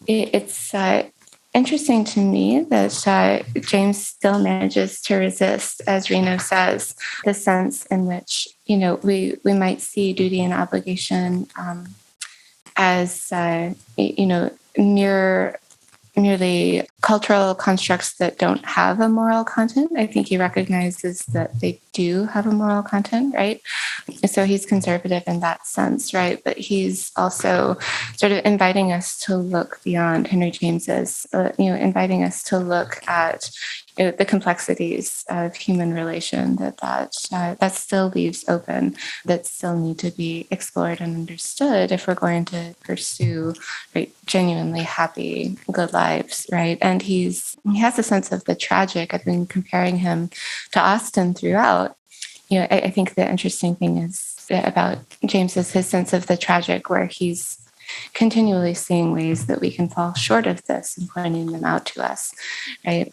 It's interesting to me that James still manages to resist, as Reno says, the sense in which, we might see duty and obligation as, merely cultural constructs that don't have a moral content. I think he recognizes that they do have a moral content, right? So he's conservative in that sense, right? But he's also sort of inviting us to look beyond Henry James's, inviting us to look at the complexities of human relation that still leaves open, that still need to be explored and understood if we're going to pursue, right, genuinely happy, good lives, right? And he has a sense of the tragic. I've been comparing him to Austen throughout. I think the interesting thing is about James is his sense of the tragic, where he's continually seeing ways that we can fall short of this and pointing them out to us, right?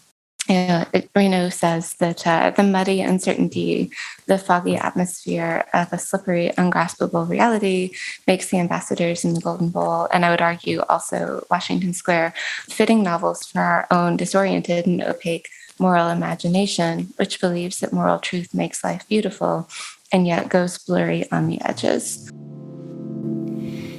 Reno says that the muddy uncertainty, the foggy atmosphere of a slippery, ungraspable reality makes the ambassadors in the Golden Bowl, and I would argue also Washington Square, fitting novels for our own disoriented and opaque moral imagination, which believes that moral truth makes life beautiful and yet goes blurry on the edges.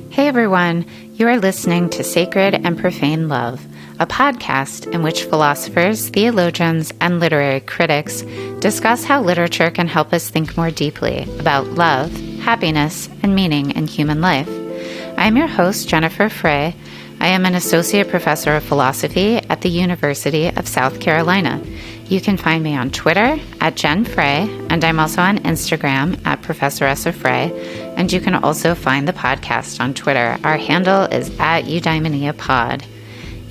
Hey everyone, you are listening to Sacred and Profane Love, a podcast in which philosophers, theologians, and literary critics discuss how literature can help us think more deeply about love, happiness, and meaning in human life. I am your host, Jennifer Frey. I am an associate professor of philosophy at the University of South Carolina. You can find me on Twitter at Jen Frey, and I'm also on Instagram at Professoressa Frey, and you can also find the podcast on Twitter. Our handle is at EudaimoniaPod.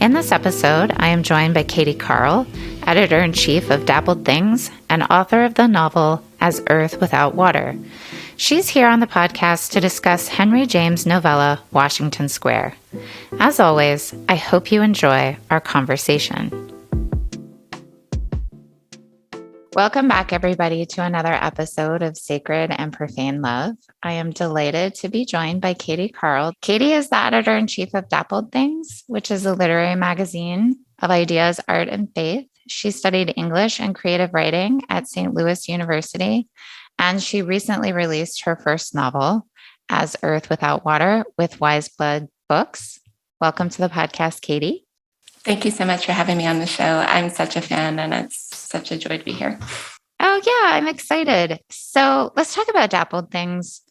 In this episode, I am joined by Katy Carl, editor-in-chief of Dappled Things and author of the novel As Earth Without Water. She's here on the podcast to discuss Henry James' novella, Washington Square. As always, I hope you enjoy our conversation. Welcome back, everybody, to another episode of Sacred and Profane Love. I am delighted to be joined by Katy Carl. Katy is the editor-in-chief of Dappled Things, which is a literary magazine of ideas, art, and faith. She studied English and creative writing at St. Louis University, and she recently released her first novel, As Earth Without Water, with Wise Blood Books. Welcome to the podcast, Katy. Thank you so much for having me on the show. I'm such a fan, and it's such a joy to be here. Oh, yeah, I'm excited. So let's talk about Dappled Things.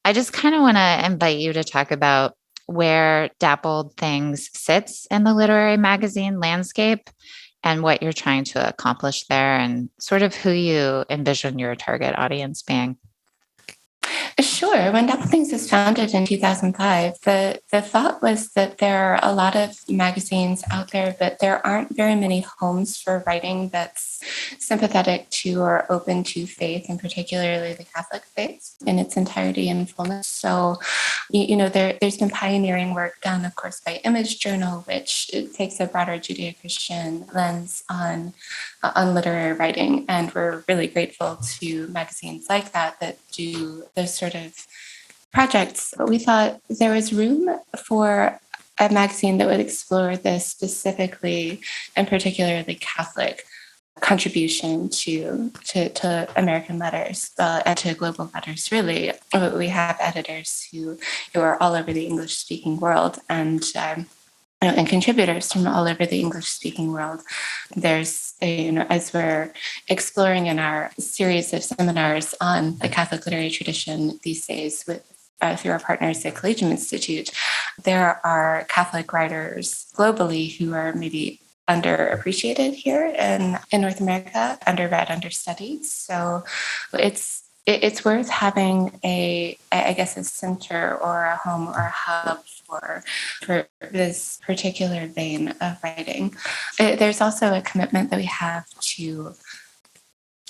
I just kind of want to invite you to talk about where Dappled Things sits in the literary magazine landscape and what you're trying to accomplish there and sort of who you envision your target audience being. Sure. When Dappled Things was founded in 2005, the thought was that there are a lot of magazines out there, but there aren't very many homes for writing that's sympathetic to or open to faith, and particularly the Catholic faith in its entirety and fullness. So, there's been pioneering work done, of course, by Image Journal, which takes a broader Judeo-Christian lens on literary writing. And we're really grateful to magazines like that do those sort of projects. But we thought there was room for a magazine that would explore this specifically and particularly Catholic contribution to American letters and to global letters, really. We have editors who are all over the English-speaking world, and contributors from all over the English-speaking world. There's, as we're exploring in our series of seminars on the Catholic literary tradition these days through our partners at Collegium Institute, there are Catholic writers globally who are maybe underappreciated here in North America, underread, understudied. So it's worth having a center or a home or a hub for this particular vein of writing. There's also a commitment that we have to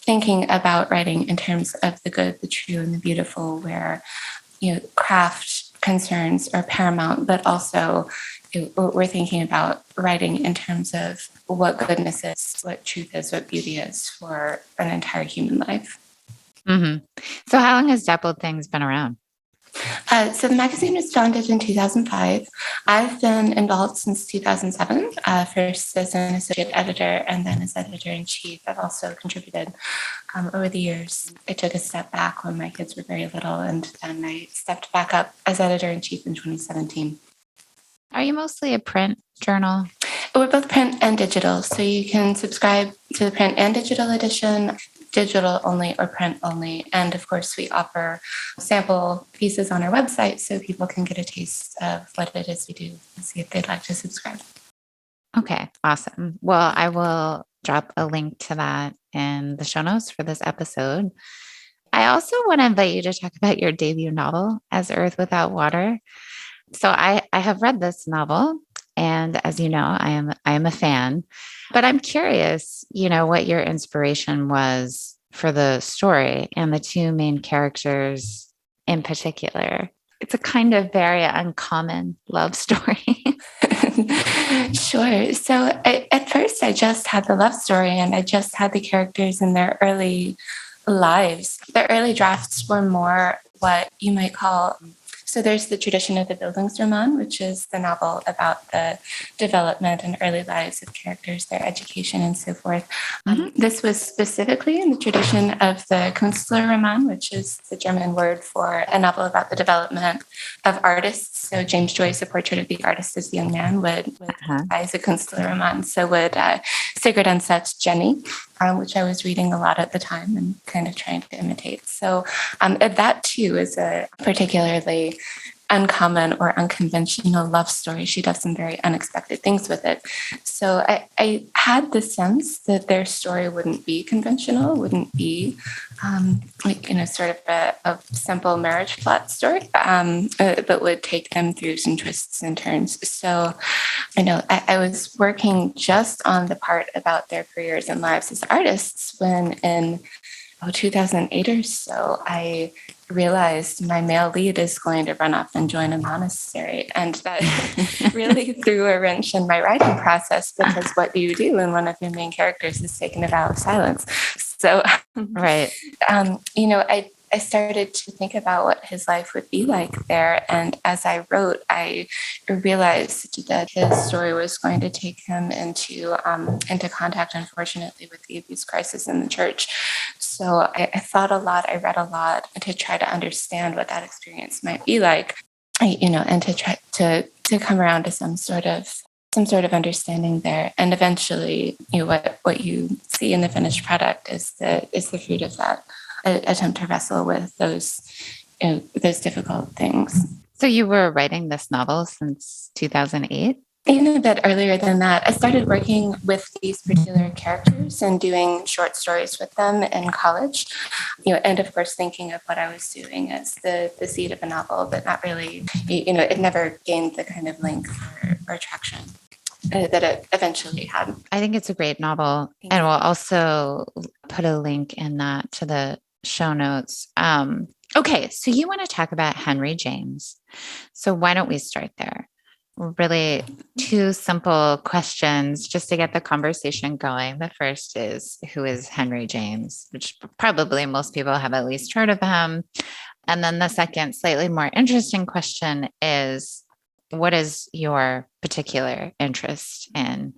thinking about writing in terms of the good, the true, and the beautiful, where craft concerns are paramount, but also we're thinking about writing in terms of what goodness is, what truth is, what beauty is for an entire human life. Mm-hmm. So how long has Dappled Things been around? So the magazine was founded in 2005. I've been involved since 2007, first as an associate editor and then as editor-in-chief. I've also contributed over the years. I took a step back when my kids were very little, and then I stepped back up as editor-in-chief in 2017. Are you mostly a print journal? We're both print and digital, so you can subscribe to the print and digital edition, digital only or print only. And of course, we offer sample pieces on our website so people can get a taste of what it is we do and see if they'd like to subscribe. Okay, awesome. Well, I will drop a link to that in the show notes for this episode. I also want to invite you to talk about your debut novel, As Earth Without Water. So I have read this novel, and as you know, I am a fan, but I'm curious, what your inspiration was for the story and the two main characters in particular. It's a kind of very uncommon love story. Sure. So at first, I just had the love story and I just had the characters in their early lives. The early drafts were more what you might call, so there's the tradition of the Bildungsroman, which is the novel about the development and early lives of characters, their education, and so forth. This was specifically in the tradition of the Künstlerroman, which is the German word for a novel about the development of artists. So James Joyce, A Portrait of the Artist as a Young Man, would as a Künstlerroman. So would Sigrid Undset's Jenny, which I was reading a lot at the time and kind of trying to imitate. So that too is a particularly uncommon or unconventional love story. She does some very unexpected things with it. So I had the sense that their story wouldn't be conventional, wouldn't be, sort of a simple marriage plot story, but would take them through some twists and turns. So, I was working just on the part about their careers and lives as artists when in 2008 or so, I realized my male lead is going to run off and join a monastery. And that really threw a wrench in my writing process, because what do you do when one of your main characters is taken a vow of silence? So, right. I started to think about what his life would be like there. And as I wrote, I realized that his story was going to take him into contact, unfortunately, with the abuse crisis in the church. So I thought a lot, I read a lot to try to understand what that experience might be like, and to try to come around to some sort of understanding there. And eventually, what you see in the finished product is the fruit of that attempt to wrestle with those difficult things. So you were writing this novel since 2008? Even a bit earlier than that. I started working with these particular characters and doing short stories with them in college, and of course thinking of what I was doing as the seed of a novel, but not really, it never gained the kind of length or traction that it eventually had. I think it's a great novel, and we'll also put a link in that to the show notes. Okay, so you want to talk about Henry James. So why don't we start there? Really two simple questions just to get the conversation going. The first is, who is Henry James? Which probably most people have at least heard of him. And then the second, slightly more interesting question is, what is your particular interest in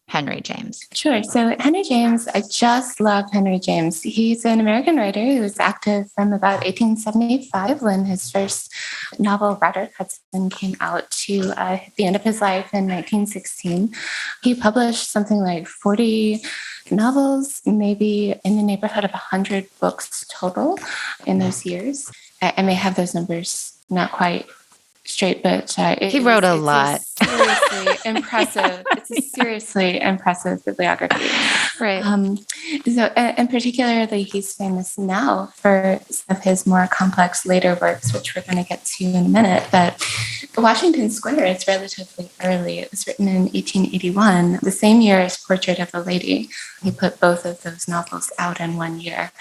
Henry James? Sure. So Henry James, I just love Henry James. He's an American writer who was active from about 1875 when his first novel, Roderick Hudson, came out, to the end of his life in 1916. He published something like 40 novels, maybe in the neighborhood of 100 books total in those years. I may have those numbers not quite straight, but he wrote a lot. It's a seriously impressive bibliography. Right. And particularly, he's famous now for some of his more complex later works, which we're going to get to in a minute. But Washington Square is relatively early. It was written in 1881, the same year as Portrait of a Lady. He put both of those novels out in 1 year,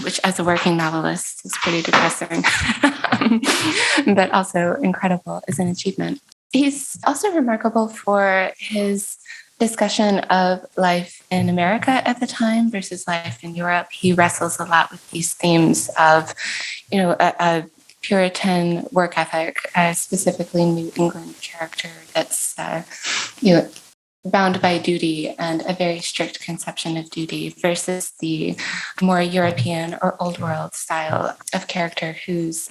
which as a working novelist is pretty depressing, but also incredible as an achievement. He's also remarkable for his discussion of life in America at the time versus life in Europe. He wrestles a lot with these themes of, a Puritan work ethic, specifically New England character that's, you know, bound by duty and a very strict conception of duty versus the more European or old world style of character who's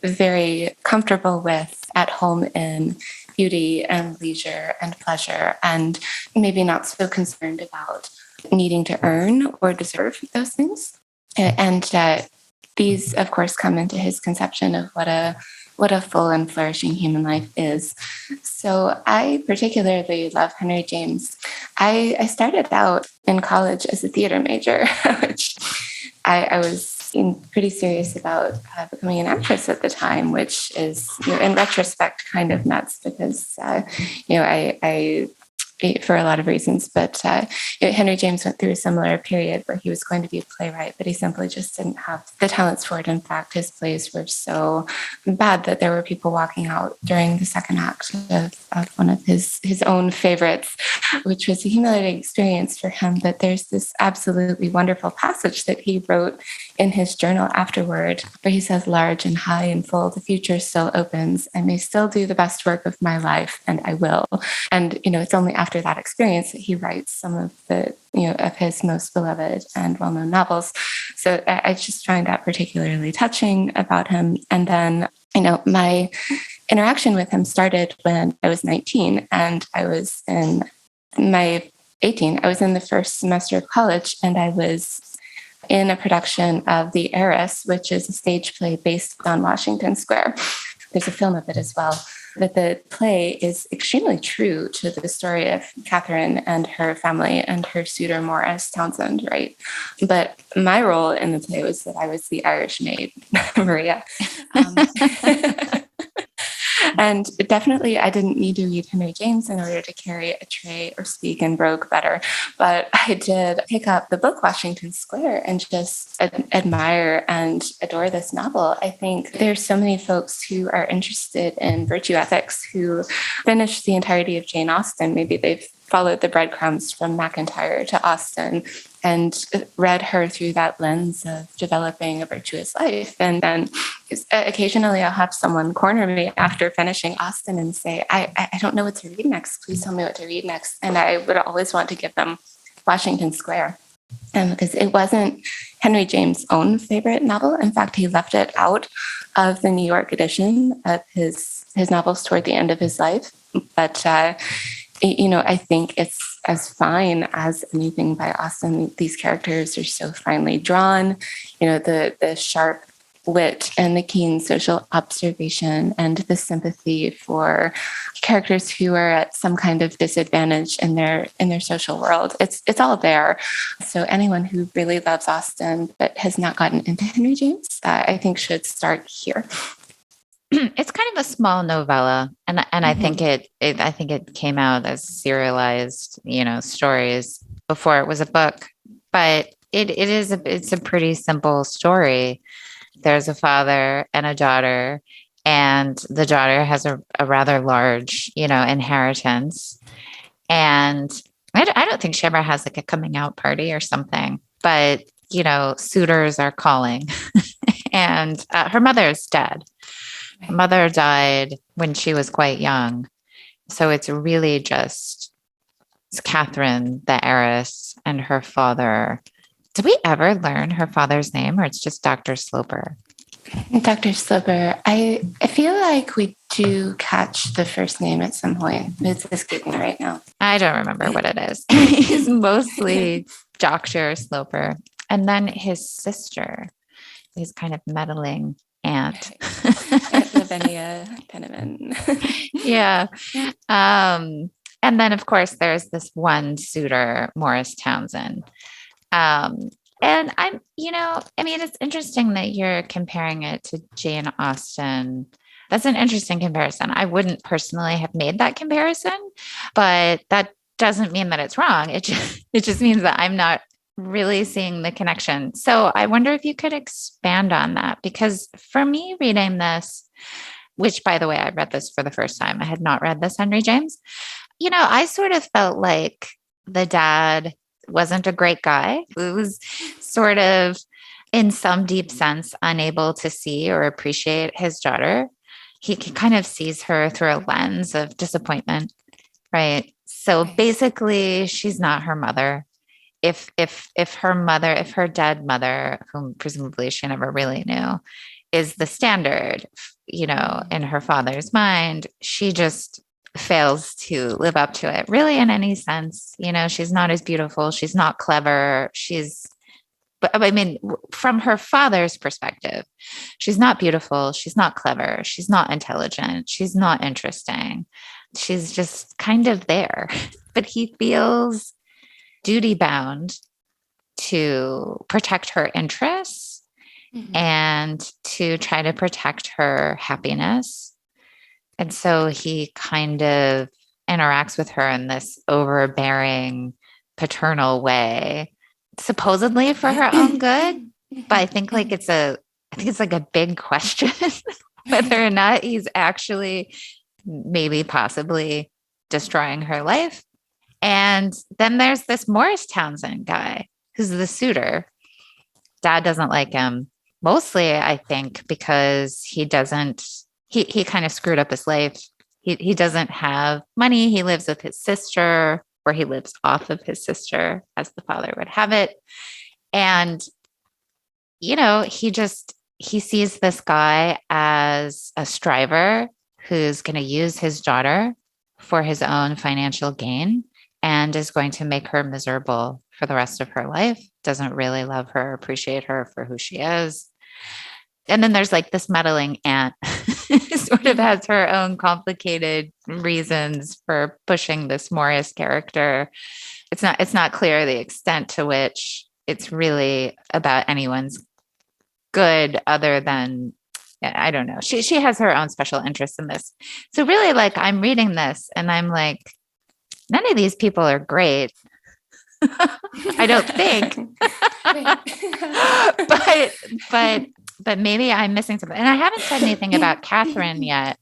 very comfortable with, at home in beauty and leisure and pleasure, and maybe not so concerned about needing to earn or deserve those things. And these, of course, come into his conception of what a full and flourishing human life is. So I particularly love Henry James. I started out in college as a theater major, which I was pretty serious about becoming an actress at the time, which is, in retrospect, kind of nuts because, I for a lot of reasons. But Henry James went through a similar period where he was going to be a playwright, but he simply just didn't have the talents for it. In fact, his plays were so bad that there were people walking out during the second act of one of his own favorites, which was a humiliating experience for him. But there's this absolutely wonderful passage that he wrote in his journal afterward, where he says, "Large and high and full, the future still opens. I may still do the best work of my life, and I will." And, it's only after that experience that he writes some of the, of his most beloved and well-known novels. So I just find that particularly touching about him. And then, my interaction with him started when I was 19 and I was in my 18. I was in the first semester of college and I was in a production of The Heiress, which is a stage play based on Washington Square. There's a film of it as well. But the play is extremely true to the story of Catherine and her family and her suitor Morris Townsend, right? But my role in the play was that I was the Irish maid, Maria. And definitely, I didn't need to read Henry James in order to carry a tray or speak in Brogue better. But I did pick up the book Washington Square and just admire and adore this novel. I think there's so many folks who are interested in virtue ethics who finish the entirety of Jane Austen. Maybe they've followed the breadcrumbs from MacIntyre to Austen and read her through that lens of developing a virtuous life. And then occasionally I'll have someone corner me after finishing Austen and say, I don't know what to read next. Please tell me what to read next. And I would always want to give them Washington Square. Because it wasn't Henry James' own favorite novel. In fact, he left it out of the New York edition of his novels toward the end of his life. But I think it's as fine as anything by Austen. These characters are so finely drawn. The sharp wit and the keen social observation and the sympathy for characters who are at some kind of disadvantage in their social world. It's all there. So anyone who really loves Austen but has not gotten into Henry James, I think should start here. It's kind of a small novella, and I think it came out as serialized, stories before it was a book. But it's a pretty simple story. There's a father and a daughter, and the daughter has a rather large, inheritance. And I don't think she ever has like a coming out party or something, but suitors are calling, and her mother is dead. Her mother died when she was quite young. So it's really just Catherine, the heiress, and her father. Did we ever learn her father's name, or it's just Dr. Sloper? Dr. Sloper. I feel like we do catch the first name at some point. It's escaping right now. I don't remember what it is. He's mostly Dr. Sloper. And then his sister, his kind of meddling aunt. Aunt Lavinia Penniman. Yeah. And then, of course, there's this one suitor, Morris Townsend. And it's interesting that you're comparing it to Jane Austen. That's an interesting comparison. I wouldn't personally have made that comparison, but that doesn't mean that it's wrong. It just means that I'm not really seeing the connection. So I wonder if you could expand on that, because for me reading this, which by the way, I read this for the first time. I had not read this Henry James. I sort of felt like the dad wasn't a great guy. It was sort of in some deep sense, unable to see or appreciate his daughter. He kind of sees her through a lens of disappointment, right? So basically, she's not her mother. If her mother, if her dead mother, whom presumably she never really knew, is the standard, in her father's mind, she just fails to live up to it, really, in any sense. She's not as beautiful. She's not clever. But I mean, from her father's perspective, she's not beautiful. She's not clever. She's not intelligent. She's not interesting. She's just kind of there. But he feels duty bound to protect her interests and to try to protect her happiness. And so he kind of interacts with her in this overbearing, paternal way, supposedly for her own good. But I think it's like a big question whether or not he's actually maybe possibly destroying her life. And then there's this Morris Townsend guy who's the suitor. Dad doesn't like him, mostly, I think, because he kind of screwed up his life. He doesn't have money. He lives with his sister, or he lives off of his sister, as the father would have it. And, he sees this guy as a striver who's going to use his daughter for his own financial gain and is going to make her miserable for the rest of her life, doesn't really love her, appreciate her for who she is. And then there's like this meddling aunt who sort of has her own complicated reasons for pushing this Morris character. It's not clear the extent to which it's really about anyone's good other than, I don't know. She has her own special interest in this. So really, like, I'm reading this and I'm like, none of these people are great. I don't think. but maybe I'm missing something. And I haven't said anything about Catherine yet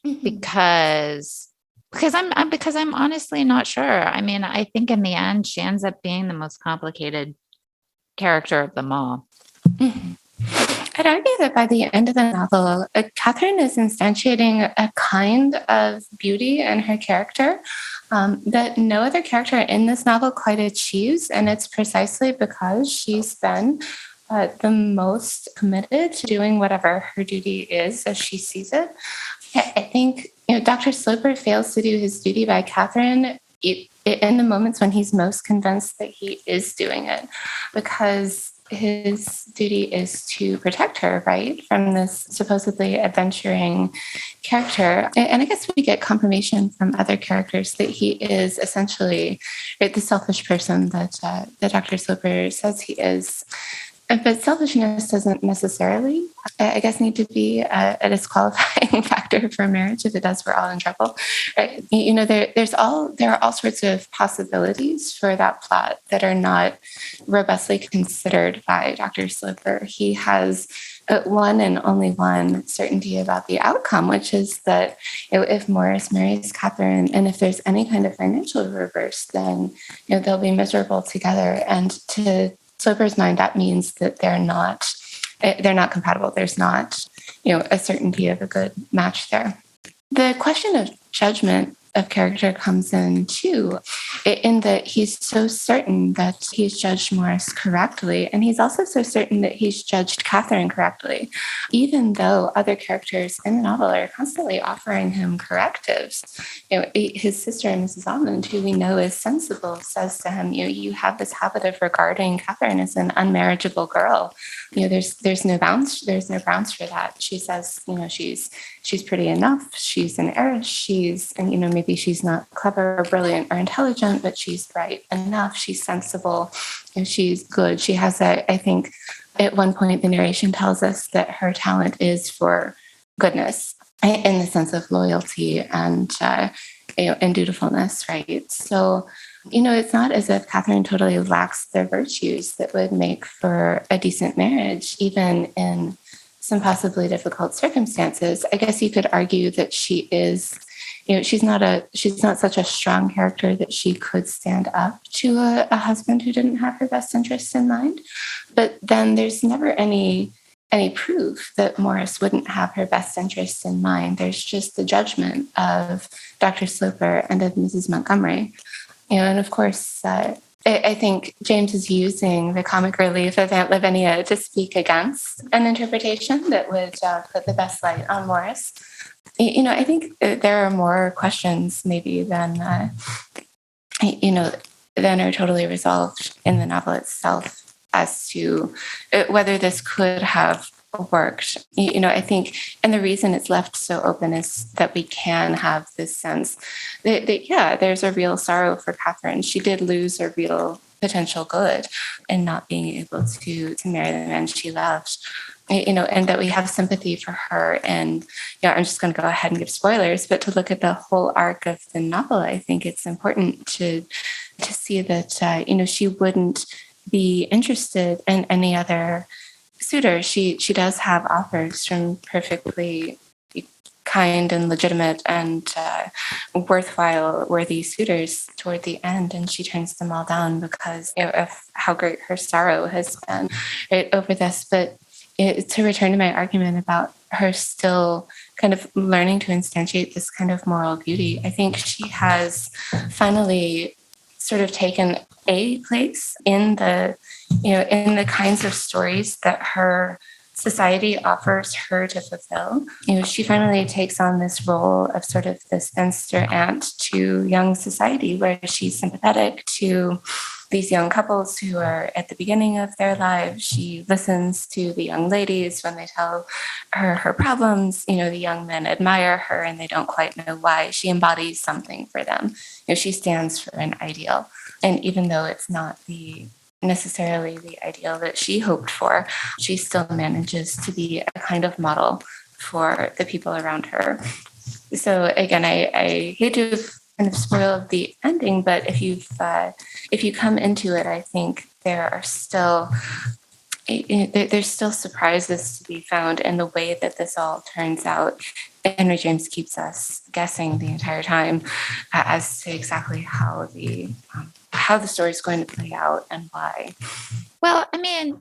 because I'm honestly not sure. I mean, I think in the end she ends up being the most complicated character of them all. I'd argue that by the end of the novel, Catherine is instantiating a kind of beauty in her character that no other character in this novel quite achieves. And it's precisely because she's been the most committed to doing whatever her duty is as she sees it. I think Dr. Sloper fails to do his duty by Catherine in the moments when he's most convinced that he is doing it, because his duty is to protect her, right, from this supposedly adventuring character. And I guess we get confirmation from other characters that he is essentially the selfish person that Dr. Sloper says he is. But selfishness doesn't necessarily, I guess, need to be a disqualifying factor for marriage. If it does, we're all in trouble. Right? There are all sorts of possibilities for that plot that are not robustly considered by Dr. Sloper. He has one and only one certainty about the outcome, which is that if Morris marries Catherine, and if there's any kind of financial reverse, then they'll be miserable together. And to Sloper's mind, that means that they're not compatible. There's not, a certainty of a good match there. The question of judgment of character comes in too, in that he's so certain that he's judged Morris correctly, and he's also so certain that he's judged Catherine correctly, even though other characters in the novel are constantly offering him correctives. His sister, Mrs. Almond, who we know is sensible, says to him, you have this habit of regarding Catherine as an unmarriageable girl. There's no bounds for that. She says, she's pretty enough. She's an heiress. Maybe she's not clever or brilliant or intelligent, but she's bright enough. She's sensible and she's good. She has I think at one point the narration tells us that her talent is for goodness in the sense of loyalty and dutifulness, right? So, it's not as if Catherine totally lacks the virtues that would make for a decent marriage, even in some possibly difficult circumstances. I guess you could argue that she is she's not such a strong character that she could stand up to a husband who didn't have her best interests in mind. But then there's never any proof that Morris wouldn't have her best interests in mind. There's just the judgment of Dr. Sloper and of Mrs. Montgomery. And of course, I think James is using the comic relief of Aunt Lavinia to speak against an interpretation that would put the best light on Morris. I think there are more questions maybe than are totally resolved in the novel itself as to whether this could have worked. I think, and the reason it's left so open is that we can have this sense that yeah, there's a real sorrow for Catherine. She did lose a real potential good in not being able to marry the man she loved. And that we have sympathy for her. And I'm just going to go ahead and give spoilers, but to look at the whole arc of the novel, I think it's important to see that she wouldn't be interested in any other suitor. She does have offers from perfectly kind and legitimate and worthy suitors toward the end, and she turns them all down because of how great her sorrow has been over this. But to return to my argument about her still kind of learning to instantiate this kind of moral beauty, I think she has finally sort of taken a place in the kinds of stories that her society offers her to fulfill. She finally takes on this role of sort of the spinster aunt to young society, where she's sympathetic to these young couples who are at the beginning of their lives. She listens to the young ladies when they tell her problems. The young men admire her and they don't quite know why. She embodies something for them. She stands for an ideal. And even though it's not necessarily the ideal that she hoped for, she still manages to be a kind of model for the people around her. So again, I hate to kind of spoil the ending, but if you come into it, I think there's still surprises to be found in the way that this all turns out. Henry James keeps us guessing the entire time as to exactly how the story is going to play out and why. Well, I mean,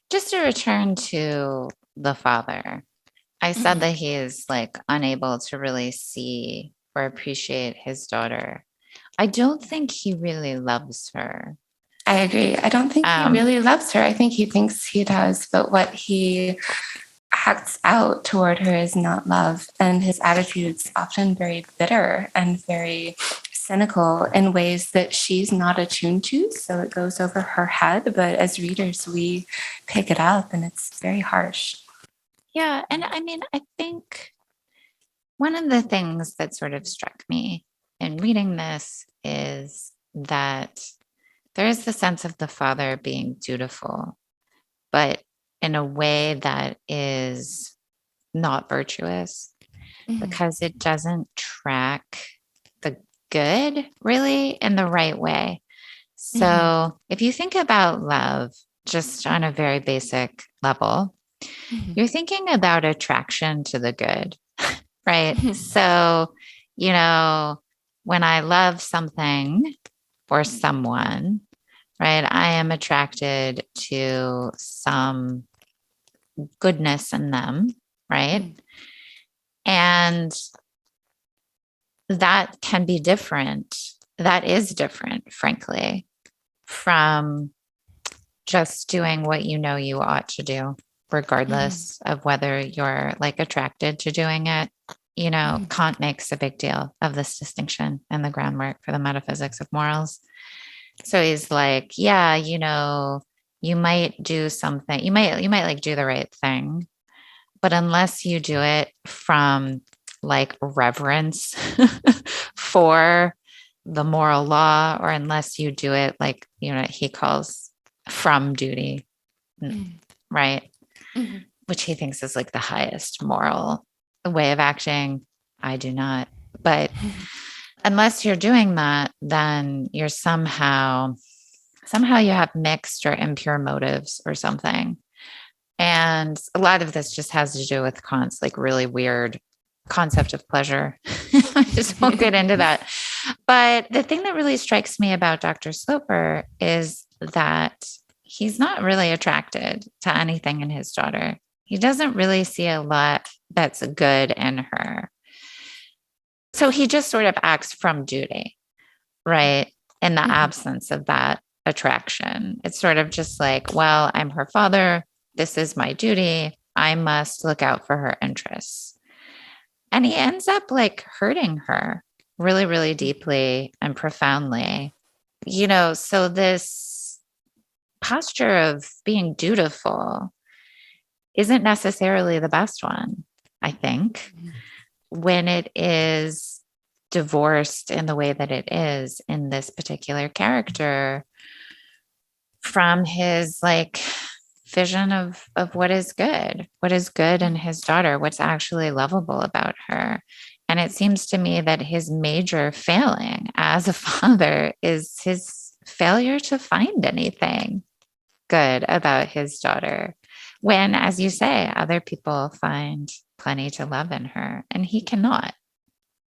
just to return to the father, I said that he is unable to really see or appreciate his daughter. I don't think he really loves her. I agree. I don't think he really loves her. I think he thinks he does, but what he acts out toward her is not love. And his attitude's often very bitter and very cynical in ways that she's not attuned to. So it goes over her head. But as readers, we pick it up and it's very harsh. Yeah. And I mean, I think one of the things that sort of struck me in reading this is that there is the sense of the father being dutiful, but in a way that is not virtuous, because it doesn't track the good really in the right way. So if you think about love just on a very basic level, you're thinking about attraction to the good, right? So, when I love something or someone, right, I am attracted to some goodness in them, right? And that can be different. That is different, frankly, from just doing what you ought to do, regardless of whether you're attracted to doing it. Kant makes a big deal of this distinction and the groundwork for the metaphysics of morals. So he's like, yeah, you might do something, you might do the right thing, but unless you do it from reverence for the moral law, or unless you do it he calls from duty, right? Which he thinks is the highest moral way of acting. I do not. But unless you're doing that, then you're somehow you have mixed or impure motives or something. And a lot of this just has to do with Kant's really weird concept of pleasure. I just won't get into that. But the thing that really strikes me about Dr. Sloper is that he's not really attracted to anything in his daughter. He doesn't really see a lot that's good in her. So he just sort of acts from duty, right? In the absence of that attraction. It's sort of just like, well, I'm her father. This is my duty. I must look out for her interests. And he ends up like hurting her really, really deeply and profoundly. So this posture of being dutiful isn't necessarily the best one, I think, when it is divorced in the way that it is in this particular character from his like vision of what is good in his daughter, what's actually lovable about her. And it seems to me that his major failing as a father is his failure to find anything good about his daughter, when, as you say, other people find plenty to love in her and he cannot.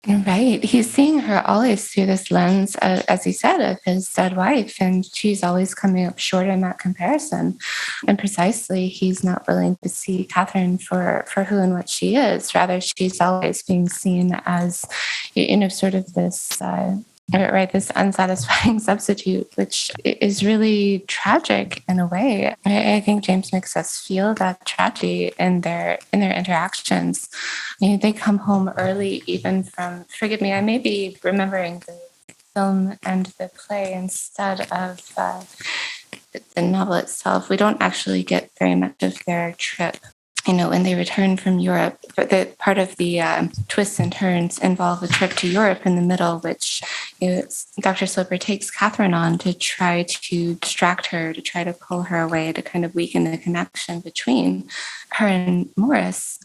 Right. He's seeing her always through this lens, as he said, of his dead wife, and she's always coming up short in that comparison. And precisely, he's not willing to see Catherine for who and what she is. Rather, she's always being seen as, sort of this. Right, this unsatisfying substitute, which is really tragic in a way. I think James makes us feel that tragedy in their interactions. They come home early, even from. Forgive me, I may be remembering the film and the play instead of the novel itself. We don't actually get very much of their trip. When they return from Europe, but the part of the twists and turns involve a trip to Europe in the middle, which Dr. Sloper takes Catherine on to try to distract her, to try to pull her away, to kind of weaken the connection between her and Morris.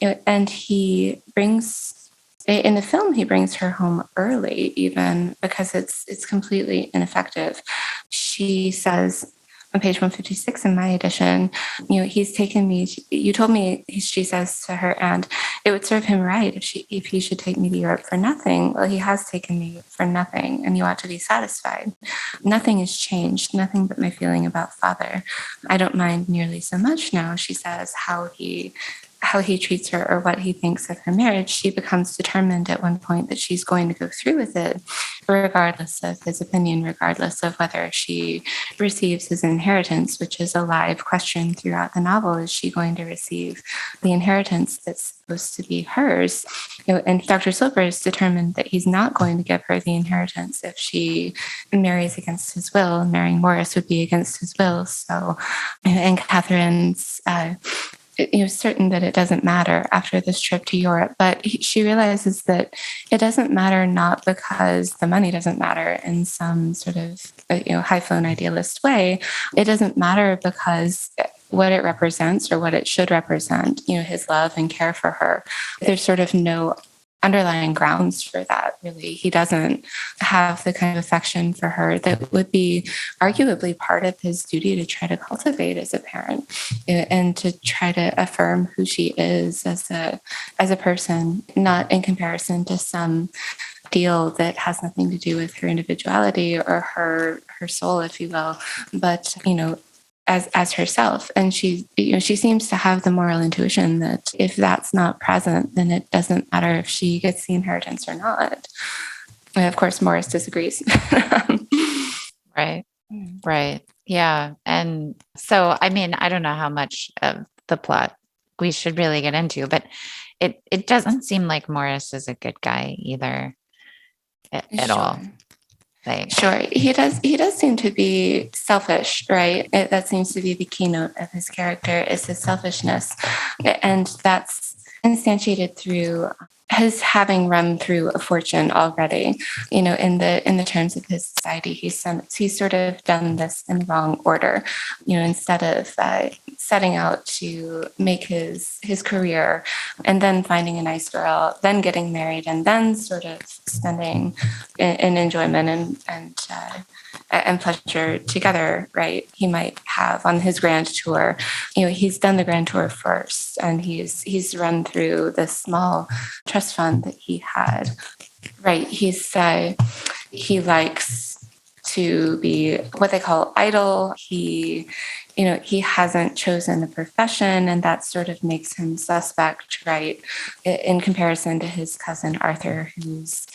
And he brings, in the film, he brings her home early, even because it's completely ineffective. She says, on page 156 in my edition, he's taken me, you told me, she says to her, and it would serve him right if he should take me to Europe for nothing. Well, he has taken me for nothing, and you ought to be satisfied. Nothing has changed, nothing but my feeling about father. I don't mind nearly so much now, she says, how he treats her or what he thinks of her marriage. She becomes determined at one point that she's going to go through with it, regardless of his opinion, regardless of whether she receives his inheritance, which is a live question throughout the novel. Is she going to receive the inheritance that's supposed to be hers? And Dr. Sloper is determined that he's not going to give her the inheritance if she marries against his will. Marrying Morris would be against his will. So, and Catherine's certain that it doesn't matter after this trip to Europe, but she realizes that it doesn't matter not because the money doesn't matter in some sort of high-flown idealist way. It doesn't matter because what it represents or what it should represent, his love and care for her. There's sort of no underlying grounds for that, really. He doesn't have the kind of affection for her that would be arguably part of his duty to try to cultivate as a parent, and to try to affirm who she is as a person, not in comparison to some deal that has nothing to do with her individuality or her soul, if you will, but as herself. And she seems to have the moral intuition that if that's not present, then it doesn't matter if she gets the inheritance or not. And of course, Morris disagrees. Right. Yeah. And so, I mean, I don't know how much of the plot we should really get into, but it doesn't seem like Morris is a good guy either at all. Sure. He does seem to be selfish, right? That seems to be the keynote of his character, is his selfishness. And that's instantiated through his having run through a fortune already. In the terms of his society, he's sort of done this in the wrong order. Instead of setting out to make his career and then finding a nice girl, then getting married, and then sort of spending in enjoyment and pleasure together, right? He might have on his grand tour, he's done the grand tour first, and he's run through this small trust trust fund that he had, right? He likes to be what they call idle. He hasn't chosen a profession, and that sort of makes him suspect, right? In comparison to his cousin Arthur, who's,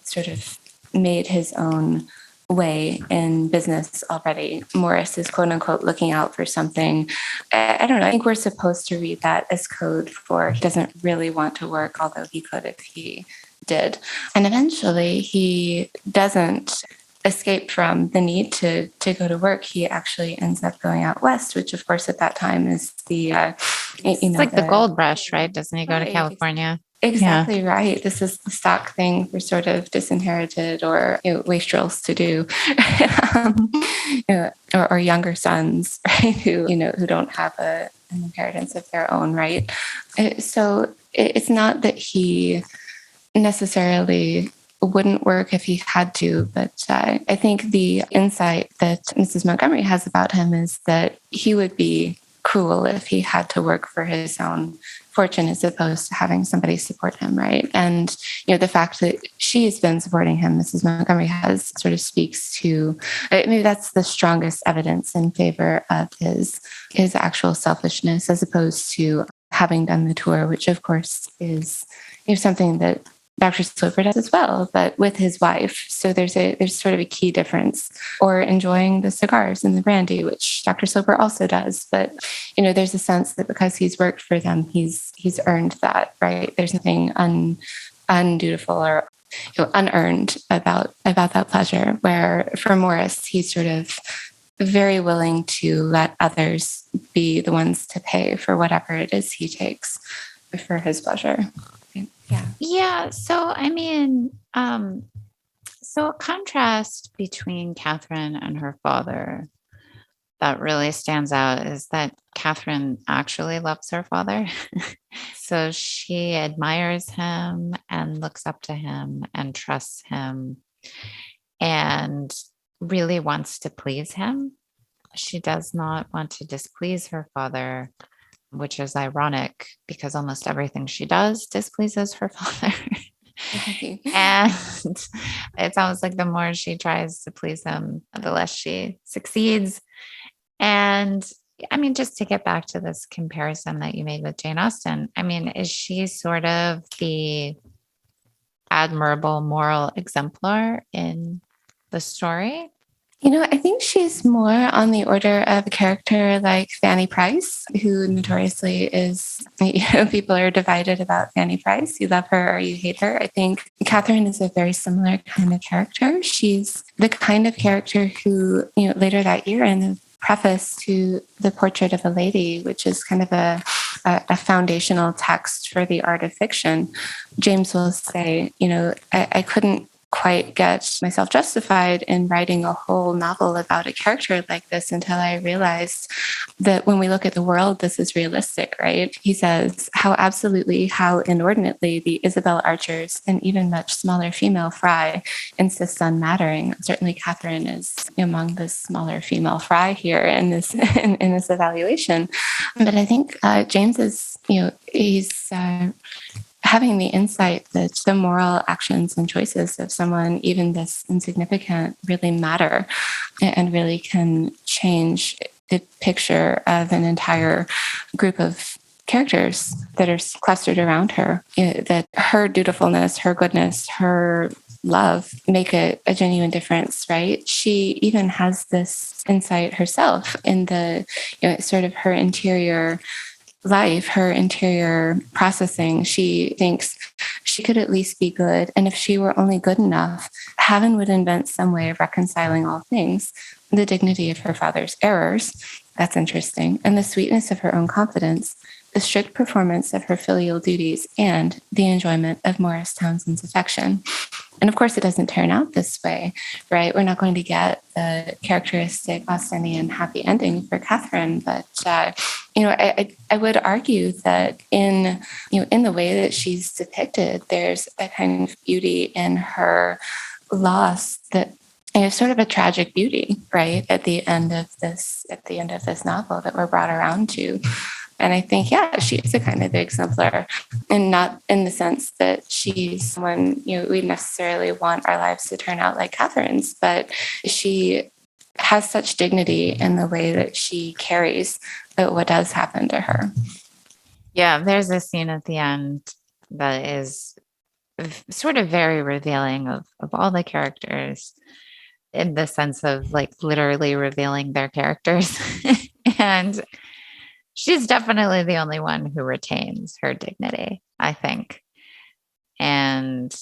sort of made his own way in business already. Morris is quote unquote looking out for something. I don't know. I think we're supposed to read that as code for he doesn't really want to work, although he could if he did. And eventually he doesn't escape from the need to go to work. He actually ends up going out west, which of course at that time is it's like the gold rush, right? Doesn't he go to California? Exactly right. This is the stock thing for sort of disinherited or wastrels to do, or younger sons, right? Who don't have an inheritance of their own, right? So it's not that he necessarily wouldn't work if he had to, but I think the insight that Mrs. Montgomery has about him is that he would be cruel if he had to work for his own fortune as opposed to having somebody support him, right? And the fact that she's been supporting him, Mrs. Montgomery has, sort of speaks to maybe that's the strongest evidence in favor of his actual selfishness, as opposed to having done the tour, which of course is something that Dr. Sloper does as well, but with his wife. So there's sort of a key difference. Or enjoying the cigars and the brandy, which Dr. Sloper also does. But there's a sense that because he's worked for them, he's earned that, right? There's nothing undutiful or unearned about that pleasure. Where for Morris, he's sort of very willing to let others be the ones to pay for whatever it is he takes for his pleasure. Yeah. So, I mean, so a contrast between Catherine and her father that really stands out is that Catherine actually loves her father. So she admires him and looks up to him and trusts him and really wants to please him. She does not want to displease her father, which is ironic because almost everything she does displeases her father. And it's almost like the more she tries to please him, the less she succeeds. And I mean, just to get back to this comparison that you made with Jane Austen, I mean, is she sort of the admirable moral exemplar in the story? I think she's more on the order of a character like Fanny Price, who notoriously is, people are divided about Fanny Price. You love her or you hate her. I think Catherine is a very similar kind of character. She's the kind of character who, later that year in the preface to The Portrait of a Lady, which is kind of a foundational text for the art of fiction, James will say, I couldn't quite get myself justified in writing a whole novel about a character like this until I realized that when we look at the world, this is realistic, right? He says how inordinately the Isabel Archers and even much smaller female Frey insist on mattering. Certainly Catherine is among the smaller female Frey here in this in this evaluation. But I think James is, he's having the insight that the moral actions and choices of someone, even this insignificant, really matter and really can change the picture of an entire group of characters that are clustered around her. That her dutifulness, her goodness, her love make a genuine difference, right? She even has this insight herself in the, sort of her interior life, her interior processing. She thinks she could at least be good. And if she were only good enough, heaven would invent some way of reconciling all things. The dignity of her father's errors, that's interesting, and the sweetness of her own confidence, the strict performance of her filial duties, and the enjoyment of Morris Townsend's affection. And of course, it doesn't turn out this way, right? We're not going to get the characteristic Austenian happy ending for Catherine, but I would argue that in the way that she's depicted, there's a kind of beauty in her loss that sort of a tragic beauty, right? At the end of this novel that we're brought around to. And I think, yeah, she is a kind of exemplar, and not in the sense that she's someone, we necessarily want our lives to turn out like Catherine's, but she has such dignity in the way that she carries what does happen to her. Yeah, there's a scene at the end that is sort of very revealing of all the characters, in the sense of like literally revealing their characters. And she's definitely the only one who retains her dignity, I think. And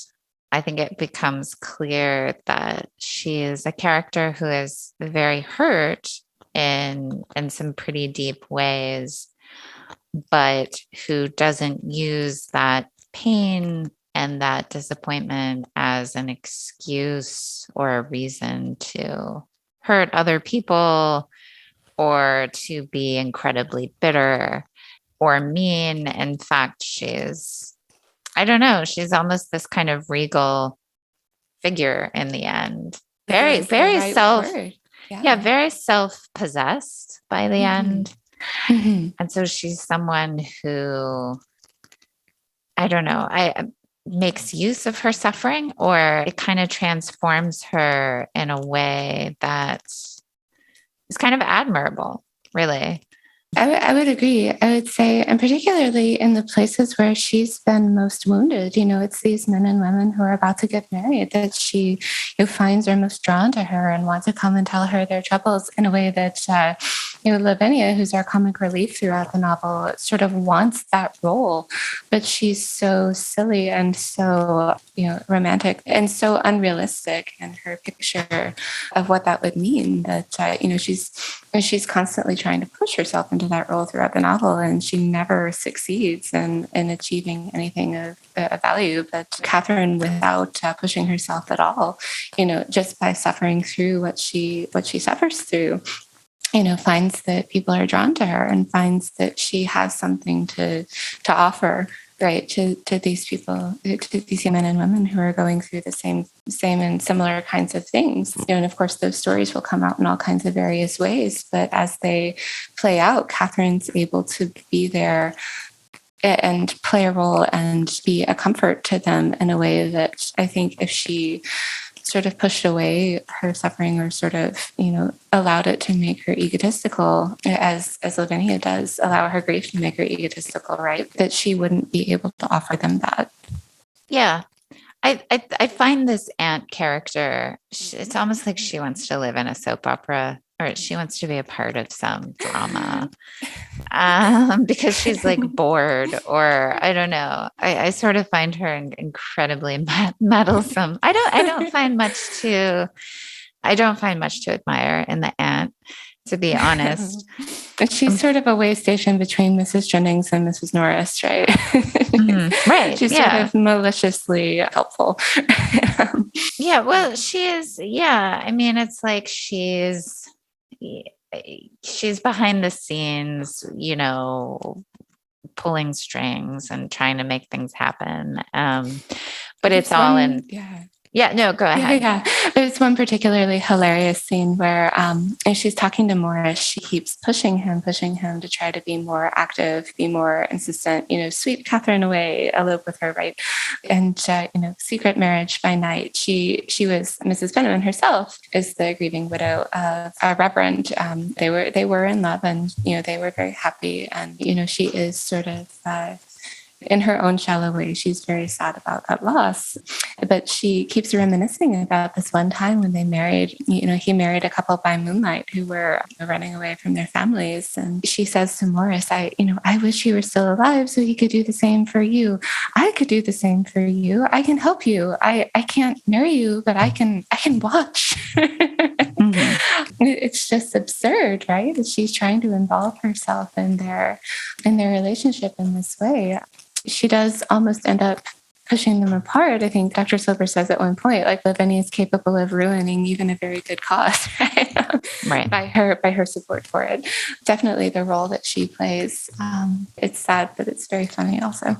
I think it becomes clear that she is a character who is very hurt in some pretty deep ways, but who doesn't use that pain and that disappointment as an excuse or a reason to hurt other people or to be incredibly bitter or mean. In fact, I don't know, she's almost this kind of regal figure in the end. Very, very very self-possessed by the end. And so she's someone who, I don't know, I makes use of her suffering, or it kind of transforms her in a way that is kind of admirable, really. I would agree. I would say, and particularly in the places where she's been most wounded, it's these men and women who are about to get married that she finds are most drawn to her and want to come and tell her their troubles in a way that, Lavinia, who's our comic relief throughout the novel, sort of wants that role, but she's so silly and so, romantic and so unrealistic in her picture of what that would mean that, she's constantly trying to push herself into that role throughout the novel, and she never succeeds in achieving anything of value. But Catherine, without pushing herself at all, just by suffering through what she suffers through, finds that people are drawn to her and finds that she has something to offer, right, to these people, to these men and women who are going through the same and similar kinds of things. And of course, those stories will come out in all kinds of various ways. But as they play out, Catherine's able to be there and play a role and be a comfort to them in a way that I think if she sort of pushed away her suffering or sort of, allowed it to make her egotistical, as Lavinia does, allow her grief to make her egotistical, right? That she wouldn't be able to offer them that. Yeah. I find this aunt character, it's almost like she wants to live in a soap opera, or she wants to be a part of some drama, because she's like bored, or I don't know. I sort of find her incredibly meddlesome. I don't find much to admire in the aunt, to be honest. She's sort of a way station between Mrs. Jennings and Mrs. Norris, right? Right. She's sort of maliciously helpful. Yeah, well, she is. Yeah. I mean, it's like she's behind the scenes, pulling strings and trying to make things happen. But it's all in. Yeah, no, go ahead. Yeah. There's one particularly hilarious scene where as she's talking to Morris, she keeps pushing him to try to be more active, be more insistent, sweep Catherine away, elope with her, right? And, secret marriage by night. She was, Mrs. Benjamin herself is the grieving widow of a reverend. They were in love, and, they were very happy. And, she is sort of in her own shallow way, she's very sad about that loss. But she keeps reminiscing about this one time when they married. He married a couple by moonlight who were running away from their families. And she says to Morris, I wish he were still alive so he could do the same for you. I could do the same for you. I can help you. I can't marry you, but I can watch. It's just absurd, right? That she's trying to involve herself in their relationship in this way. She does almost end up pushing them apart. I think Dr. Silver says at one point, like, Lavinia is capable of ruining even a very good cause, right? By her support for it. Definitely the role that she plays. It's sad, but it's very funny also.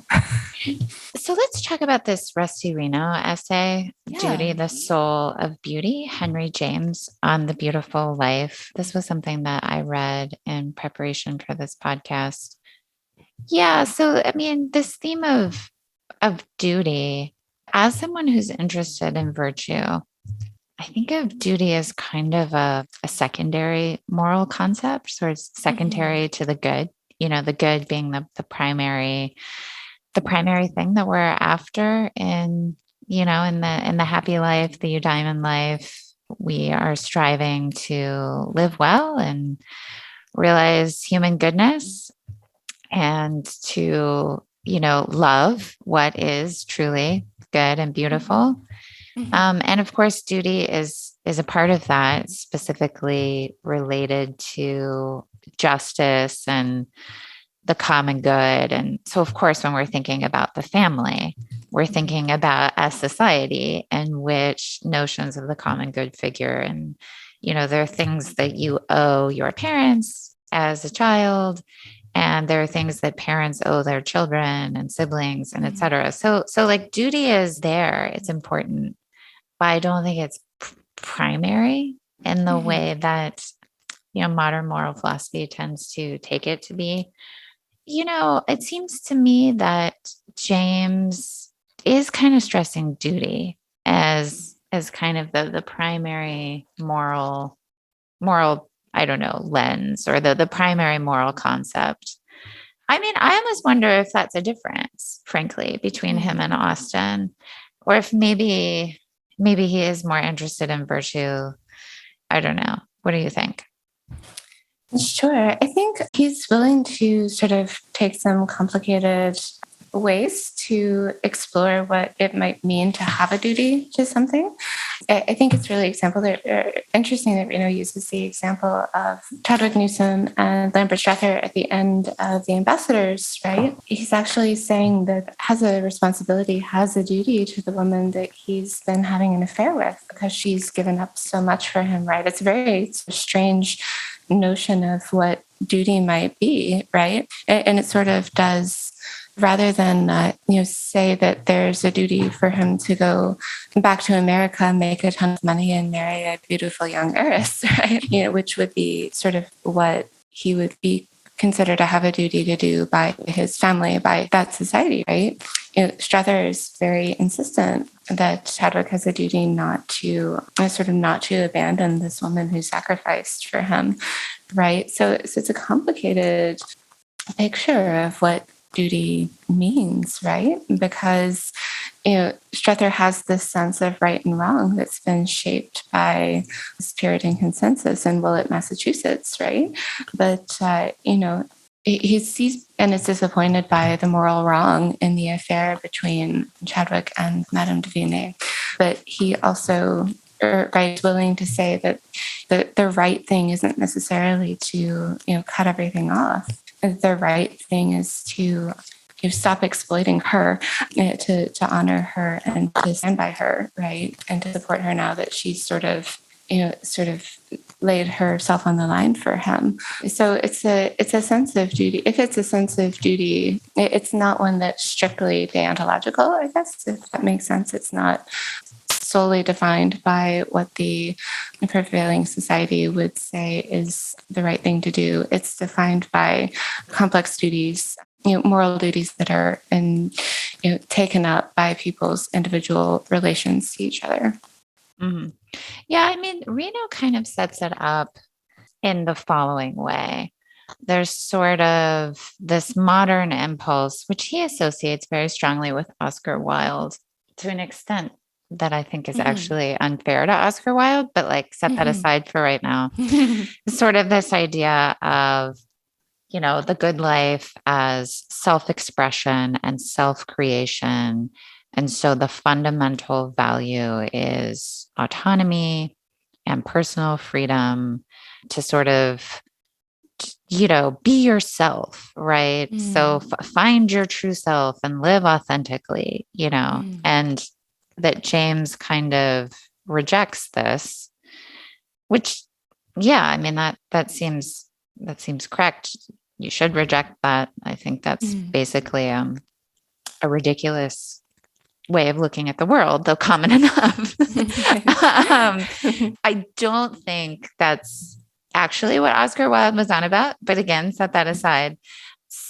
So let's talk about this Rusty Reno essay, Duty, the Soul of Beauty, Henry James on the Beautiful Life. This was something that I read in preparation for this podcast. Yeah. So, I mean, this theme of duty, as someone who's interested in virtue, I think of duty as kind of a secondary moral concept, sort of Mm-hmm. secondary to the good, the good being the primary thing that we're after in the happy life, the eudaimon life. We are striving to live well and realize human goodness and to love what is truly good and beautiful. Mm-hmm. And of course, duty is a part of that, specifically related to justice and the common good. And so, of course, when we're thinking about the family, we're thinking about a society in which notions of the common good figure. And, there are things that you owe your parents as a child, and there are things that parents owe their children and siblings and et Mm-hmm. cetera. So like duty is there, it's important, but I don't think it's primary in the Mm-hmm. way that, modern moral philosophy tends to take it to be. It seems to me that James is kind of stressing duty as kind of the primary moral, I don't know, lens, or the primary moral concept. I mean, I almost wonder if that's a difference, frankly, between him and Austen, or if maybe he is more interested in virtue. I don't know. What do you think? Sure. I think he's willing to sort of take some complicated ways to explore what it might mean to have a duty to something. I think it's really interesting that Reno uses the example of Chadwick Newsom and Lambert Strather at the end of The Ambassadors, right? He's actually saying that has a responsibility, has a duty to the woman that he's been having an affair with because she's given up so much for him, right? It's a very strange notion of what duty might be, right? And it sort of does, rather than say that there's a duty for him to go back to America, make a ton of money, and marry a beautiful young heiress, right? Which would be sort of what he would be considered to have a duty to do by his family, by that society, right? Strother is very insistent that Chadwick has a duty not to not to abandon this woman who sacrificed for him, right? So it's a complicated picture of what duty means, right? Because Struther has this sense of right and wrong that's been shaped by this Puritan consensus in Willett, Massachusetts, right? But he sees and is disappointed by the moral wrong in the affair between Chadwick and Madame de Vigny. But he also is willing to say that the right thing isn't necessarily to cut everything off. The right thing is to stop exploiting her, to honor her and to stand by her, right, and to support her now that she's sort of laid herself on the line for him. So it's a sense of duty. If it's a sense of duty, it's not one that's strictly deontological, I guess, if that makes sense. It's not solely defined by what the prevailing society would say is the right thing to do. It's defined by complex duties, moral duties that are taken up by people's individual relations to each other. Mm-hmm. Yeah, I mean, Reno kind of sets it up in the following way. There's sort of this modern impulse, which he associates very strongly with Oscar Wilde to an extent that I think is Mm-hmm. actually unfair to Oscar Wilde, but like set that aside for right now. Sort of this idea of, the good life as self expression and self creation. And so the fundamental value is autonomy and personal freedom to sort of be yourself, right? So find your true self and live authentically, and that James kind of rejects this, which, yeah, I mean, that seems correct. You should reject that. I think that's basically a ridiculous way of looking at the world, though common enough. I don't think that's actually what Oscar Wilde was on about. But again, set that aside.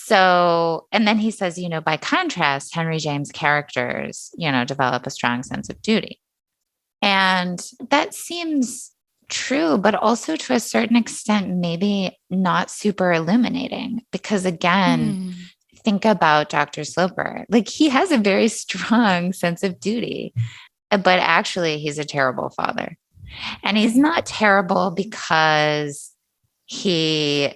So, and then he says, by contrast, Henry James' characters, develop a strong sense of duty. And that seems true, but also to a certain extent, maybe not super illuminating. Because again, think about Dr. Sloper. Like, he has a very strong sense of duty, but actually, he's a terrible father. And he's not terrible because he,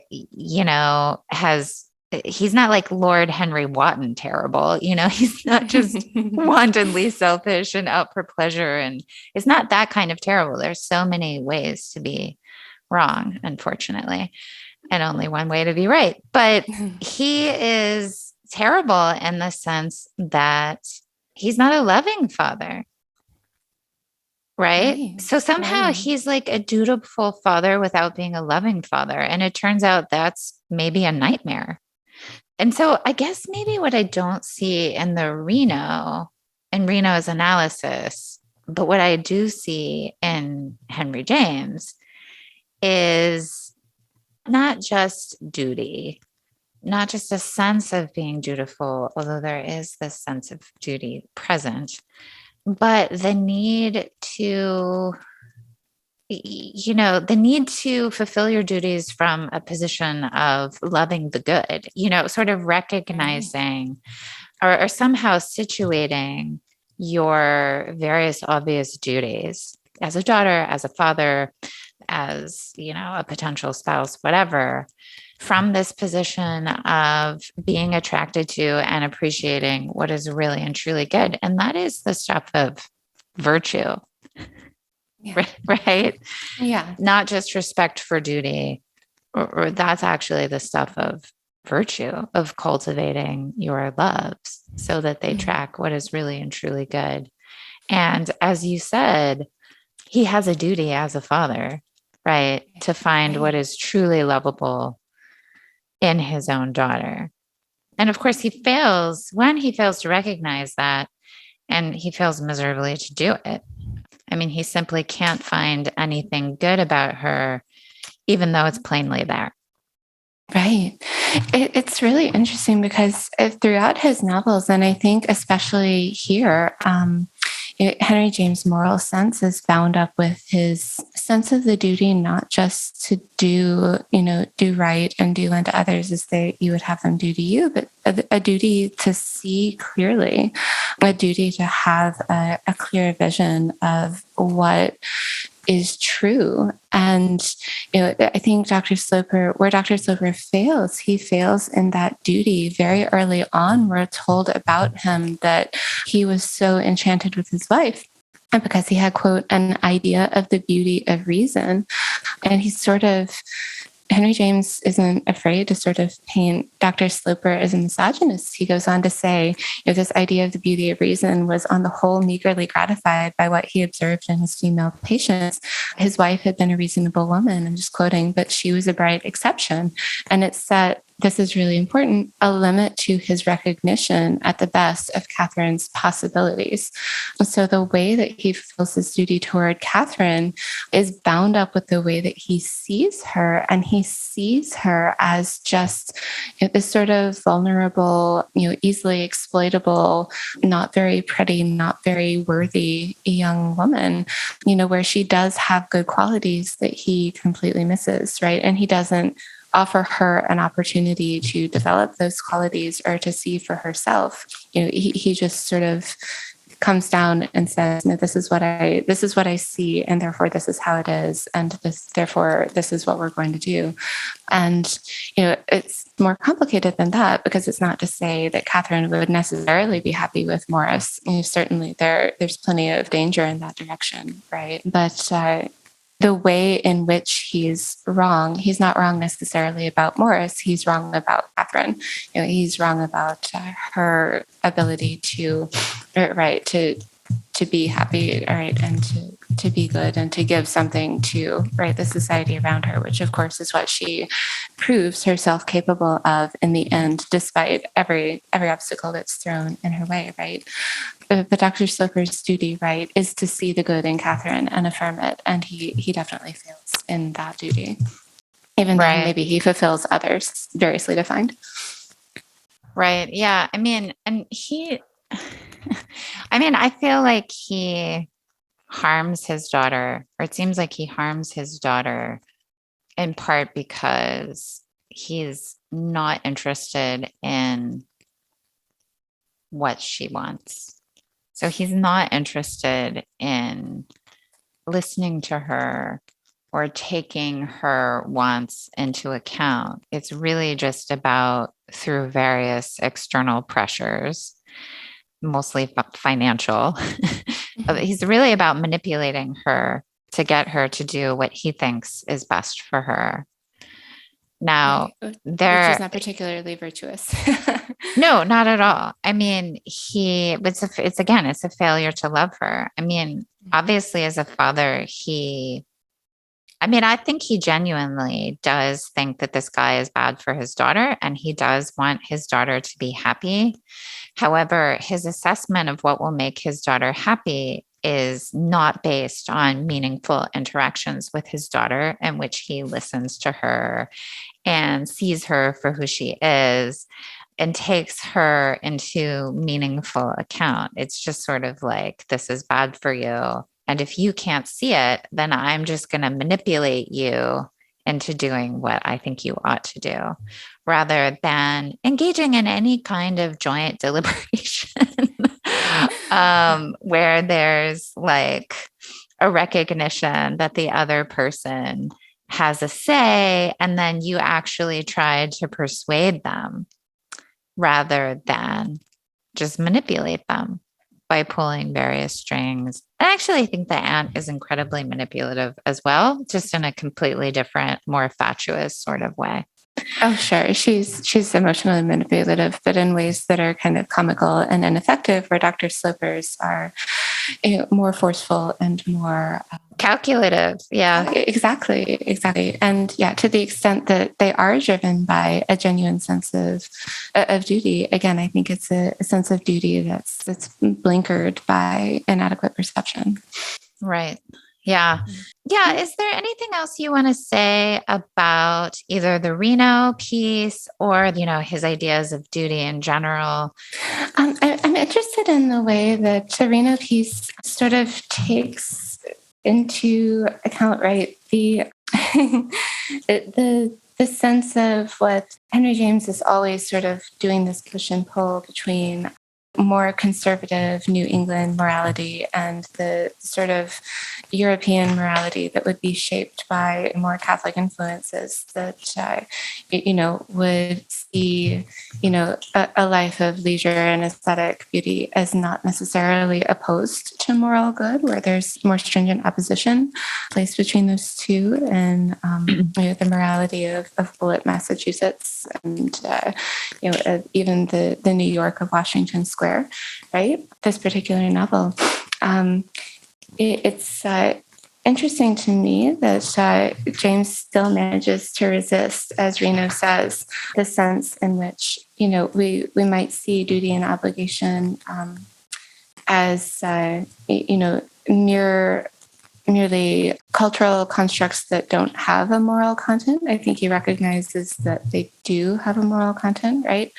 he's not like Lord Henry Wotton terrible. He's not just wantonly selfish and out for pleasure. And it's not that kind of terrible. There's so many ways to be wrong, unfortunately, and only one way to be right. But he is terrible in the sense that he's not a loving father. Right. So somehow he's like a dutiful father without being a loving father. And it turns out that's maybe a nightmare. And so I guess maybe what I don't see in Reno's analysis, but what I do see in Henry James is not just duty, not just a sense of being dutiful, although there is this sense of duty present, but the need to fulfill your duties from a position of loving the good, sort of recognizing or somehow situating your various obvious duties as a daughter, as a father, as, a potential spouse, whatever, from this position of being attracted to and appreciating what is really and truly good. And that is the stuff of virtue. Yeah. Right? Yeah. Not just respect for duty, or that's actually the stuff of virtue, of cultivating your loves so that they track what is really and truly good. And as you said, he has a duty as a father, right? To find what is truly lovable in his own daughter. And of course, he fails to recognize that, and he fails miserably to do it. I mean, he simply can't find anything good about her, even though it's plainly there. Right. It's really interesting because throughout his novels, and I think especially here, Henry James' moral sense is bound up with his sense of the duty, not just to do right and do unto others as you would have them do to you, but a duty to see clearly, a duty to have a clear vision of what is true. And I think where Dr. Sloper fails, he fails in that duty. Very early on, we're told about him that he was so enchanted with his wife, and because he had, quote, an idea of the beauty of reason. And Henry James isn't afraid to sort of paint Dr. Sloper as a misogynist. He goes on to say, this idea of the beauty of reason was on the whole meagerly gratified by what he observed in his female patients. His wife had been a reasonable woman, I'm just quoting, but she was a bright exception. And it set, this is really important, a limit to his recognition at the best of Catherine's possibilities. So the way that he fulfills his duty toward Catherine is bound up with the way that he sees her, and he sees her as just this sort of vulnerable, easily exploitable, not very pretty, not very worthy young woman, where she does have good qualities that he completely misses, right? And he doesn't offer her an opportunity to develop those qualities or to see for herself. He just sort of comes down and says, no, this is what I see, and therefore this is how it is, and therefore this is what we're going to do. And it's more complicated than that, because it's not to say that Catherine would necessarily be happy with Morris. Certainly there's plenty of danger in that direction, right? But the way in which he's wrong, he's not wrong necessarily about Morris. He's wrong about Catherine. He's wrong about her ability to be happy, right, and to be good and to give something to the society around her, which of course is what she proves herself capable of in the end, despite every obstacle that's thrown in her way, right? But Dr. Sloper's duty, right, is to see the good in Catherine and affirm it. And he definitely fails in that duty, even though maybe he fulfills others, variously defined. Right. Yeah. I mean, and I feel like he harms his daughter, or it seems like he harms his daughter in part because he's not interested in what she wants. So he's not interested in listening to her or taking her wants into account. It's really just about through various external pressures, mostly financial. Mhm. He's really about manipulating her to get her to do what he thinks is best for her. Now, Right. Which is there, not particularly virtuous. no, not at all. I mean, it's again, it's a failure to love her. I mean, obviously, as a father, I think he genuinely does think that this guy is bad for his daughter and he does want his daughter to be happy. However, his assessment of what will make his daughter happy is not based on meaningful interactions with his daughter in which he listens to her and sees her for who she is and takes her into meaningful account. It's just sort of like, this is bad for you. And if you can't see it, then I'm just going to manipulate you into doing what I think you ought to do rather than engaging in any kind of joint deliberation where there's like a recognition that the other person has a say, and then you actually try to persuade them rather than just manipulate them by pulling various strings. I actually think the aunt is incredibly manipulative as well, just in a completely different, more fatuous sort of way. Oh, sure. She's emotionally manipulative, but in ways that are kind of comical and ineffective, where Dr. Slopers are more forceful and more calculative. Yeah. Exactly. And yeah, to the extent that they are driven by a genuine sense of duty, again, I think it's a sense of duty that's blinkered by inadequate perception. Right. Yeah. Yeah. Is there anything else you want to say about either the Reno piece or, his ideas of duty in general? I'm interested in the way that the Reno piece sort of takes into account, right, the sense of what Henry James is always sort of doing this push and pull between more conservative New England morality and the sort of European morality that would be shaped by more Catholic influences that, would see, a life of leisure and aesthetic beauty as not necessarily opposed to moral good, where there's more stringent opposition placed between those two, and the morality of Bullitt, Massachusetts, and even the New York of Washington Square, right? This particular novel. It's interesting to me that James still manages to resist, as Reno says, the sense in which we might see duty and obligation as merely cultural constructs that don't have a moral content. I think he recognizes that they do have a moral content, right?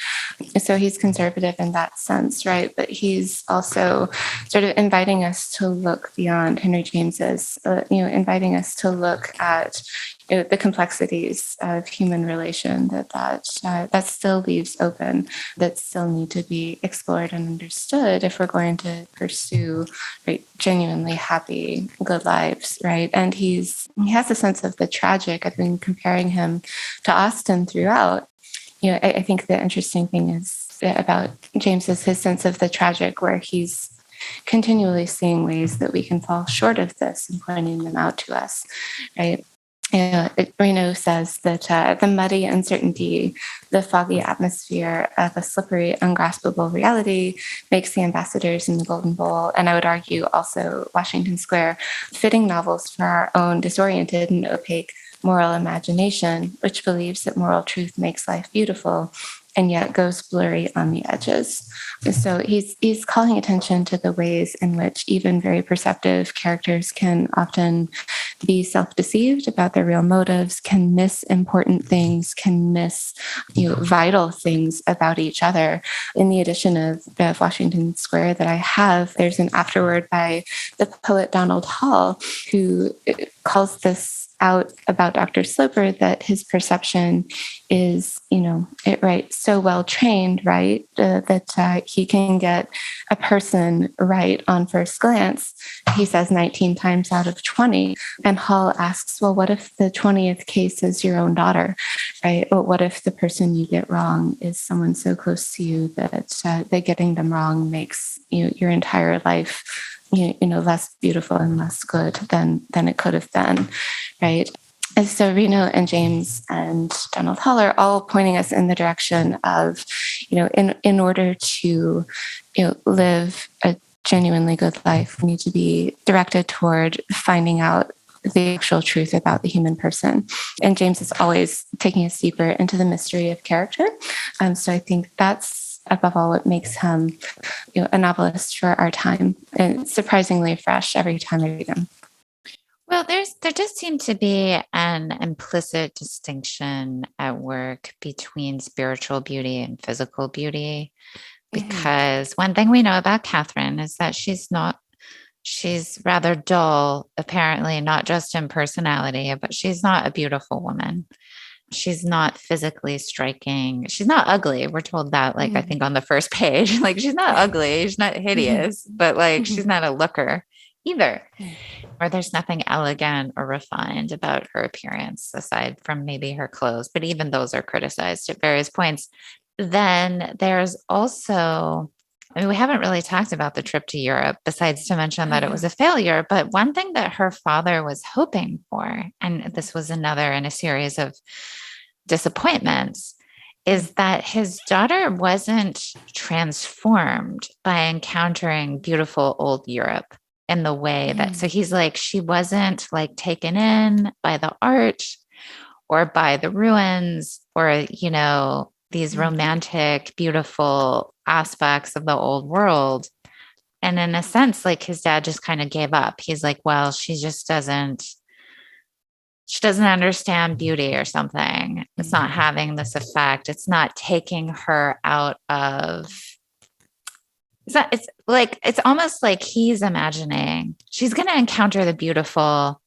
So he's conservative in that sense, right? But he's also sort of inviting us to look beyond Henry James's, inviting us to look at the complexities of human relation that still leaves open, that still need to be explored and understood if we're going to pursue, right, genuinely happy, good lives, right? And he has a sense of the tragic. I've been comparing him to Austen throughout. I think the interesting thing is about James is his sense of the tragic, where he's continually seeing ways that we can fall short of this and pointing them out to us, right? Reno says that the muddy uncertainty, the foggy atmosphere of a slippery, ungraspable reality makes the ambassadors in the Golden Bowl, and I would argue also Washington Square, fitting novels for our own disoriented and opaque moral imagination, which believes that moral truth makes life beautiful and yet goes blurry on the edges. So he's calling attention to the ways in which even very perceptive characters can often be self-deceived about their real motives, can miss important things, can miss vital things about each other. In the edition of Washington Square that I have, there's an afterword by the poet Donald Hall, who calls this out about Dr. Sloper, that his perception is, so well trained, right, that he can get a person right on first glance. He says 19 times out of 20. And Hall asks, well, what if the 20th case is your own daughter, right? But what if the person you get wrong is someone so close to you that getting them wrong makes your entire life less beautiful and less good than it could have been, right? And so Reno and James and Donald Hall are all pointing us in the direction of, in order to live a genuinely good life, we need to be directed toward finding out the actual truth about the human person. And James is always taking us deeper into the mystery of character. So I think that's, above all, what makes him a novelist for our time, and surprisingly fresh every time I read him. Well, there does seem to be an implicit distinction at work between spiritual beauty and physical beauty, because one thing we know about Catherine is that she's rather dull, apparently, not just in personality, but she's not a beautiful woman. She's not physically striking. She's not ugly. We're told that, I think on the first page, she's not ugly. She's not hideous, but she's not a looker either. Or there's nothing elegant or refined about her appearance aside from maybe her clothes, but even those are criticized at various points. Then there's also, we haven't really talked about the trip to Europe besides to mention that it was a failure, but one thing that her father was hoping for, and this was another in a series of disappointments, is that his daughter wasn't transformed by encountering beautiful old Europe in the way that, so he's she wasn't taken in by the art or by the ruins or, these romantic, beautiful aspects of the old world. And in a sense, his dad just kind of gave up. He's well, she doesn't understand beauty or something. It's not having this effect. It's not taking her out of, it's almost like he's imagining she's going to encounter the beautiful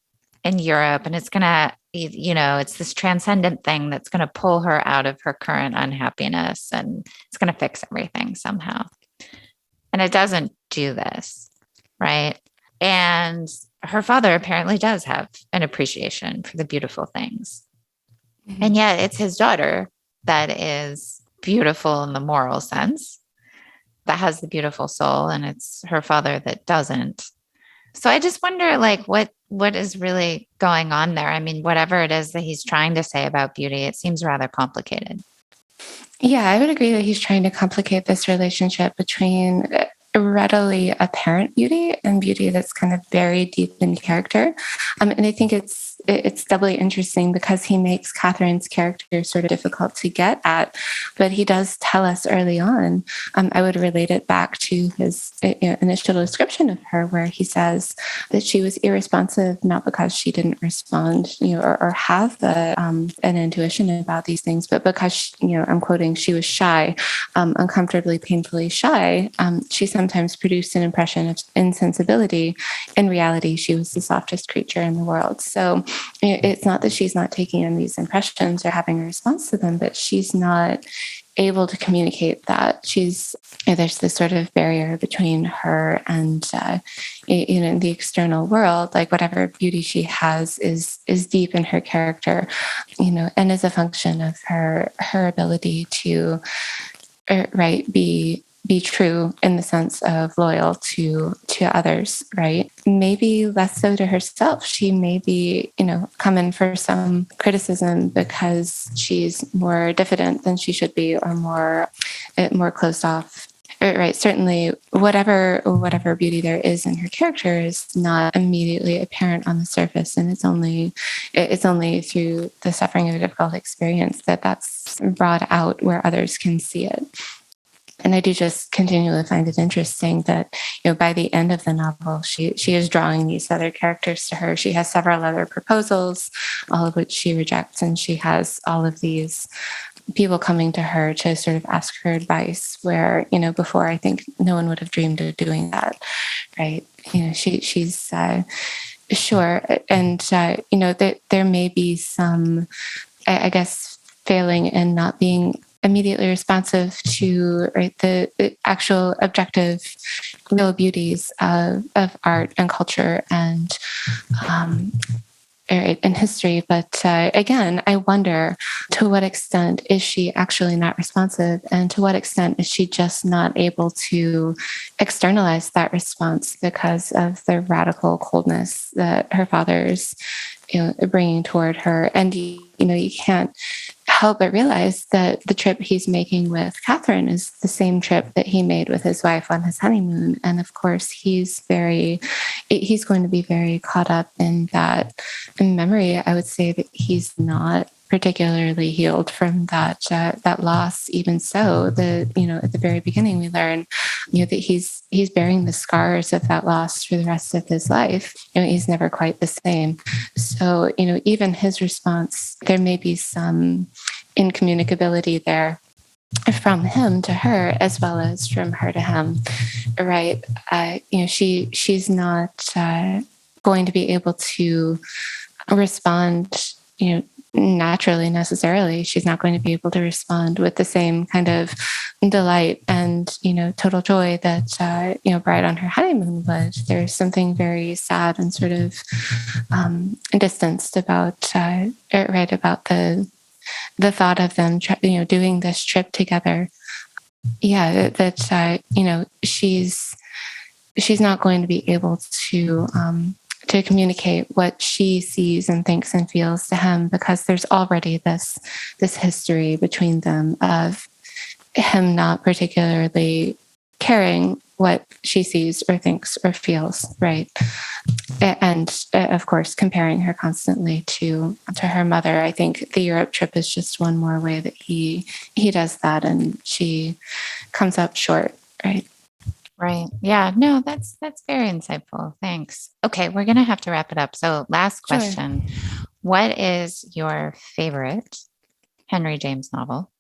in Europe, and it's going to, it's this transcendent thing that's going to pull her out of her current unhappiness, and it's going to fix everything somehow. And it doesn't do this, right? And her father apparently does have an appreciation for the beautiful things. And yet it's his daughter that is beautiful in the moral sense, that has the beautiful soul, and it's her father that doesn't. So I just wonder, what is really going on there? I mean, whatever it is that he's trying to say about beauty, it seems rather complicated. Yeah, I would agree that he's trying to complicate this relationship between readily apparent beauty and beauty that's kind of buried deep in character. And I think it's doubly interesting because he makes Catherine's character sort of difficult to get at, but he does tell us early on. I would relate it back to his initial description of her, where he says that she was irresponsive, not because she didn't respond, or have an intuition about these things, but because, I'm quoting, she was shy, uncomfortably, painfully shy. She sometimes produced an impression of insensibility. In reality, she was the softest creature in the world. So it's not that she's not taking in these impressions or having a response to them, but she's not able to communicate that. There's this sort of barrier between her and the external world. Whatever beauty she has is deep in her character, and is a function of her ability to be true in the sense of loyal to others, right? Maybe less so to herself. She may be, come in for some criticism because she's more diffident than she should be, or more closed off. Right. Certainly, whatever beauty there is in her character is not immediately apparent on the surface, and it's only through the suffering of a difficult experience that's brought out where others can see it. And I do just continually find it interesting that, by the end of the novel, she is drawing these other characters to her. She has several other proposals, all of which she rejects. And she has all of these people coming to her to sort of ask her advice where, before I think no one would have dreamed of doing that. Right. She's sure. And, there may be some, I guess, failing in not being immediately responsive to, right, the actual objective real beauties of art and culture and right, in history. But again, I wonder, to what extent is she actually not responsive, and to what extent is she just not able to externalize that response because of the radical coldness that her father's bringing toward her. And you can't help but realize that the trip he's making with Catherine is the same trip that he made with his wife on his honeymoon. And of course, he's going to be very caught up in that memory. I would say that he's not particularly healed from that loss. Even so, at the very beginning, we learn, that he's bearing the scars of that loss for the rest of his life. He's never quite the same. So, even his response, there may be some incommunicability there from him to her, as well as from her to him. Right? She's not going to be able to respond, naturally, necessarily. She's not going to be able to respond with the same kind of delight and, total joy that, Bride on her honeymoon would. There's something very sad and sort of distanced about, about the thought of them, doing this trip together. Yeah, that, she's not going to be able to communicate what she sees and thinks and feels to him, because there's already this history between them of him not particularly caring what she sees or thinks or feels, right? And of course, comparing her constantly to her mother. I think the Europe trip is just one more way that he does that, and she comes up short, right? Right. Yeah. No, that's very insightful. Thanks. Okay, we're going to have to wrap it up. So last question. Sure. What is your favorite Henry James novel?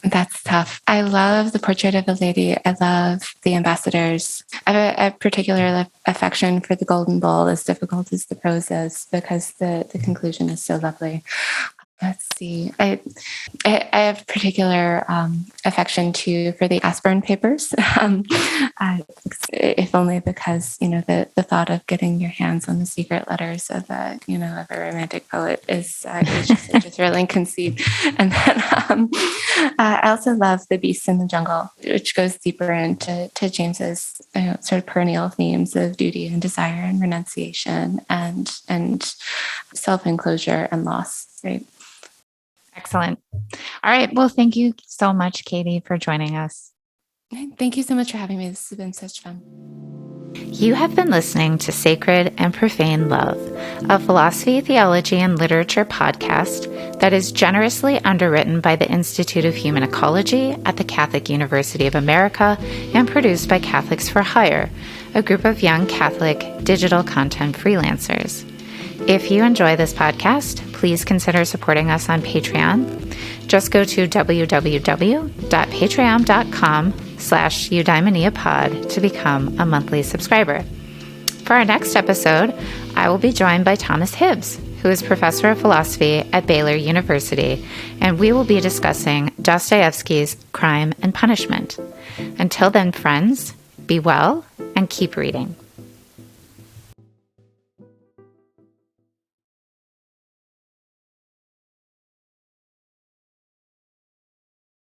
That's tough. I love The Portrait of a Lady. I love The Ambassadors. I have a particular affection for The Golden Bowl, as difficult as the prose is, because the conclusion is so lovely. Let's see. I have particular affection too for the Aspern Papers, if only because the thought of getting your hands on the secret letters of a romantic poet is just such a thrilling conceit. And then I also love The Beasts in the Jungle, which goes deeper into James's sort of perennial themes of duty and desire and renunciation and self-enclosure and loss. Right. Excellent. All right. Well, thank you so much, Katy, for joining us. Thank you so much for having me. This has been such fun. You have been listening to Sacred and Profane Love, a philosophy, theology, and literature podcast that is generously underwritten by the Institute of Human Ecology at the Catholic University of America and produced by Catholics for Hire, a group of young Catholic digital content freelancers. If you enjoy this podcast, please consider supporting us on Patreon. Just go to www.patreon.com/eudaimoniapod to become a monthly subscriber. For our next episode, I will be joined by Thomas Hibbs, who is professor of philosophy at Baylor University, and we will be discussing Dostoevsky's Crime and Punishment. Until then, friends, be well and keep reading.